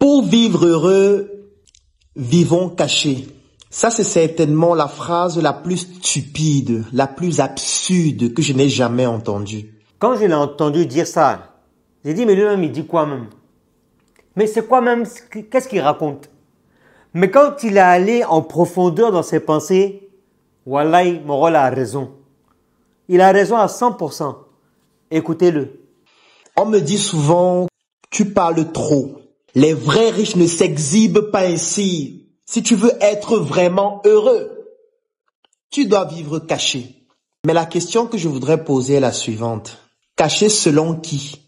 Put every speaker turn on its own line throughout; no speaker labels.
Pour vivre heureux, vivons cachés. Ça, c'est certainement la phrase la plus stupide, la plus absurde que je n'ai jamais entendue.
Quand je l'ai entendu dire ça, j'ai dit, mais lui-même, il dit quoi même? Mais c'est quoi même? Qu'est-ce qu'il raconte? Mais quand il est allé en profondeur dans ses pensées, Wallahi, Morol a raison. Il a raison à 100%. Écoutez-le.
On me dit souvent, tu parles trop. Les vrais riches ne s'exhibent pas ainsi. Si tu veux être vraiment heureux, tu dois vivre caché. Mais la question que je voudrais poser est la suivante. Caché selon qui?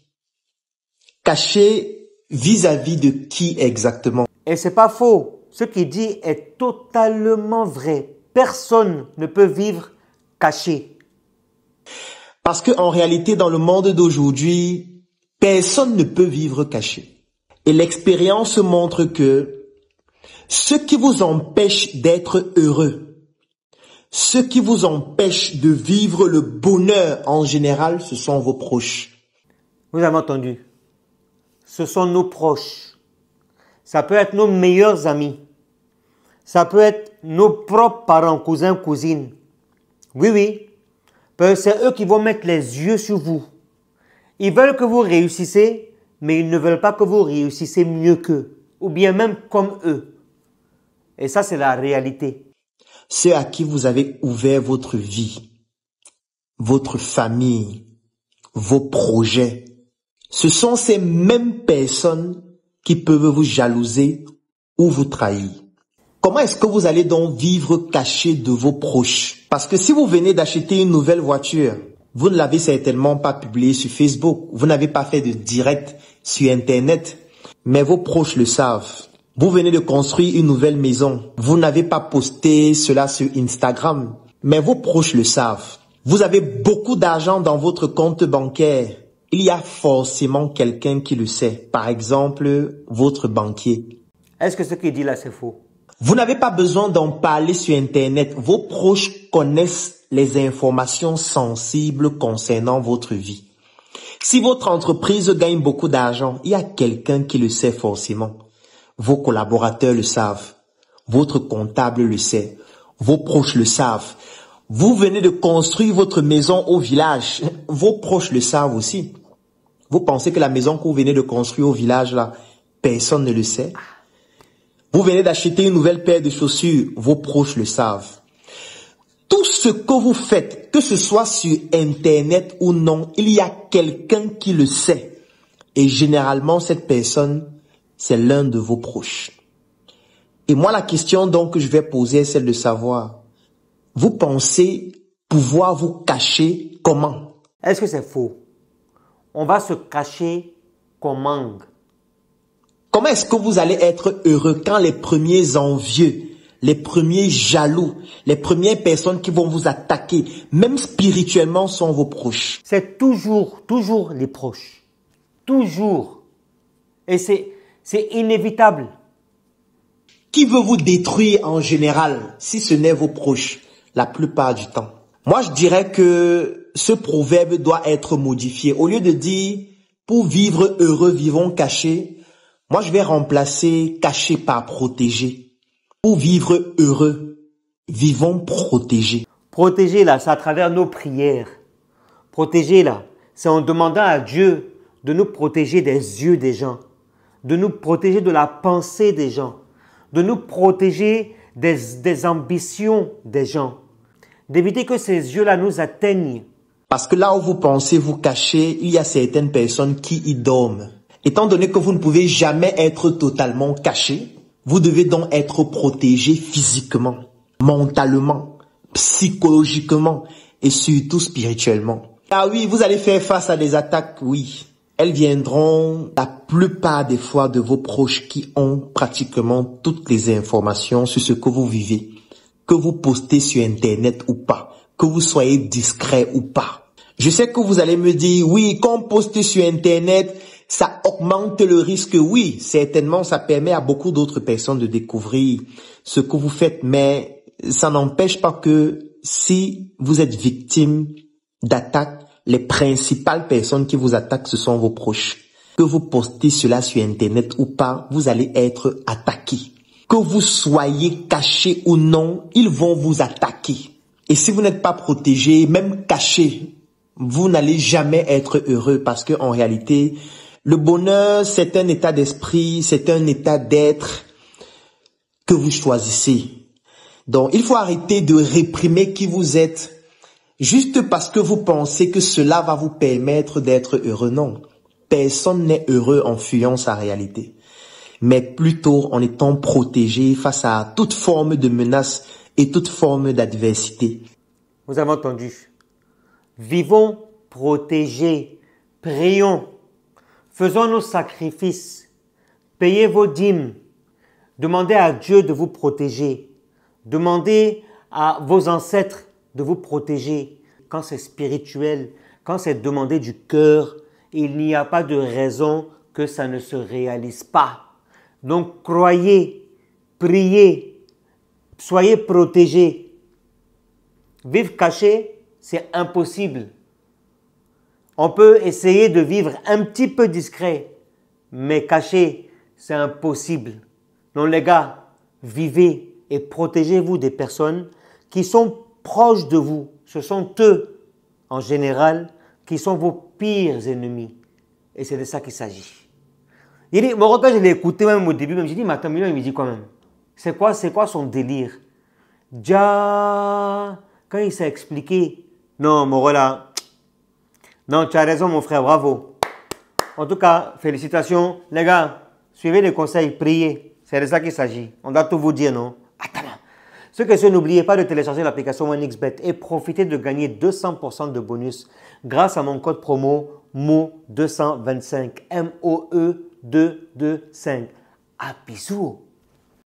Caché vis-à-vis de qui exactement?
Et c'est pas faux. Ce qu'il dit est totalement vrai. Personne ne peut vivre caché.
Parce qu'en réalité, dans le monde d'aujourd'hui, personne ne peut vivre caché. Et l'expérience montre que ce qui vous empêche d'être heureux, ce qui vous empêche de vivre le bonheur en général, ce sont vos proches.
Vous avez entendu? Ce sont nos proches. Ça peut être nos meilleurs amis. Ça peut être nos propres parents, cousins, cousines. Oui, oui. C'est eux qui vont mettre les yeux sur vous. Ils veulent que vous réussissez, mais ils ne veulent pas que vous réussissez mieux qu'eux, ou bien même comme eux. Et ça, c'est la réalité.
Ceux à qui vous avez ouvert votre vie, votre famille, vos projets, ce sont ces mêmes personnes qui peuvent vous jalouser ou vous trahir. Comment est-ce que vous allez donc vivre caché de vos proches? Parce que si vous venez d'acheter une nouvelle voiture, vous ne l'avez certainement pas publiée sur Facebook, vous n'avez pas fait de direct sur Internet, mais vos proches le savent. Vous venez de construire une nouvelle maison, vous n'avez pas posté cela sur Instagram, mais vos proches le savent. Vous avez beaucoup d'argent dans votre compte bancaire, il y a forcément quelqu'un qui le sait, par exemple votre banquier.
Est-ce que ce qu'il dit là, c'est faux?
Vous n'avez pas besoin d'en parler sur Internet. Vos proches connaissent les informations sensibles concernant votre vie. Si votre entreprise gagne beaucoup d'argent, il y a quelqu'un qui le sait forcément. Vos collaborateurs le savent. Votre comptable le sait. Vos proches le savent. Vous venez de construire votre maison au village. Vos proches le savent aussi. Vous pensez que la maison que vous venez de construire au village, là, personne ne le sait? Vous venez d'acheter une nouvelle paire de chaussures, vos proches le savent. Tout ce que vous faites, que ce soit sur Internet ou non, il y a quelqu'un qui le sait. Et généralement, cette personne, c'est l'un de vos proches. Et moi, la question donc que je vais poser est celle de savoir, vous pensez pouvoir vous cacher comment?
Est-ce que c'est faux? On va se cacher comment?
Comment est-ce que vous allez être heureux quand les premiers envieux, les premiers jaloux, les premières personnes qui vont vous attaquer, même spirituellement, sont vos proches?
C'est toujours les proches. Toujours. Et c'est inévitable.
Qui veut vous détruire en général, si ce n'est vos proches, la plupart du temps? Moi, je dirais que ce proverbe doit être modifié. Au lieu de dire, pour vivre heureux, vivons cachés, moi, je vais remplacer caché par protégé. Pour vivre heureux, vivons protégés.
Protéger là, c'est à travers nos prières. Protéger là, c'est en demandant à Dieu de nous protéger des yeux des gens, de nous protéger de la pensée des gens, de nous protéger des ambitions des gens, d'éviter que ces yeux-là nous atteignent.
Parce que là où vous pensez vous cacher, il y a certaines personnes qui y dorment. Étant donné que vous ne pouvez jamais être totalement caché, vous devez donc être protégé physiquement, mentalement, psychologiquement et surtout spirituellement. Ah oui, vous allez faire face à des attaques, oui. Elles viendront la plupart des fois de vos proches qui ont pratiquement toutes les informations sur ce que vous vivez, que vous postez sur Internet ou pas, que vous soyez discret ou pas. Je sais que vous allez me dire, oui, quand on poste sur Internet, ça augmente le risque. Oui, certainement, ça permet à beaucoup d'autres personnes de découvrir ce que vous faites, mais ça n'empêche pas que si vous êtes victime d'attaques, les principales personnes qui vous attaquent, ce sont vos proches. que vous postez cela sur Internet ou pas, vous allez être attaqué. Que vous soyez caché ou non, ils vont vous attaquer. Et si vous n'êtes pas protégé, même caché, vous n'allez jamais être heureux parce que en réalité, le bonheur, c'est un état d'esprit, c'est un état d'être que vous choisissez. Donc, il faut arrêter de réprimer qui vous êtes juste parce que vous pensez que cela va vous permettre d'être heureux. Non, personne n'est heureux en fuyant sa réalité, mais plutôt en étant protégé face à toute forme de menace et toute forme d'adversité.
Vous avez entendu. Vivons protégés, prions, faisons nos sacrifices, payez vos dîmes, demandez à Dieu de vous protéger, demandez à vos ancêtres de vous protéger. Quand c'est spirituel, quand c'est demandé du cœur, il n'y a pas de raison que ça ne se réalise pas. Donc croyez, priez, soyez protégés. Vivre caché, c'est impossible. On peut essayer de vivre un petit peu discret, mais caché, c'est impossible. Donc les gars, vivez et protégez-vous des personnes qui sont proches de vous. Ce sont eux, en général, qui sont vos pires ennemis. Et c'est de ça qu'il s'agit. Il dit, moi, quand je l'ai écouté même au début, j'ai dit, mais attends, il me dit quand même, c'est quoi son délire? Déjà, quand il s'est expliqué, non, Morola, non, tu as raison, mon frère, bravo. En tout cas, félicitations. Les gars, suivez les conseils, priez. C'est de ça qu'il s'agit. On doit tout vous dire, non? Attends. Ce que c'est, n'oubliez pas de télécharger l'application OneXBet et profitez de gagner 200% de bonus grâce à mon code promo MOE225. MOE225. À bisous.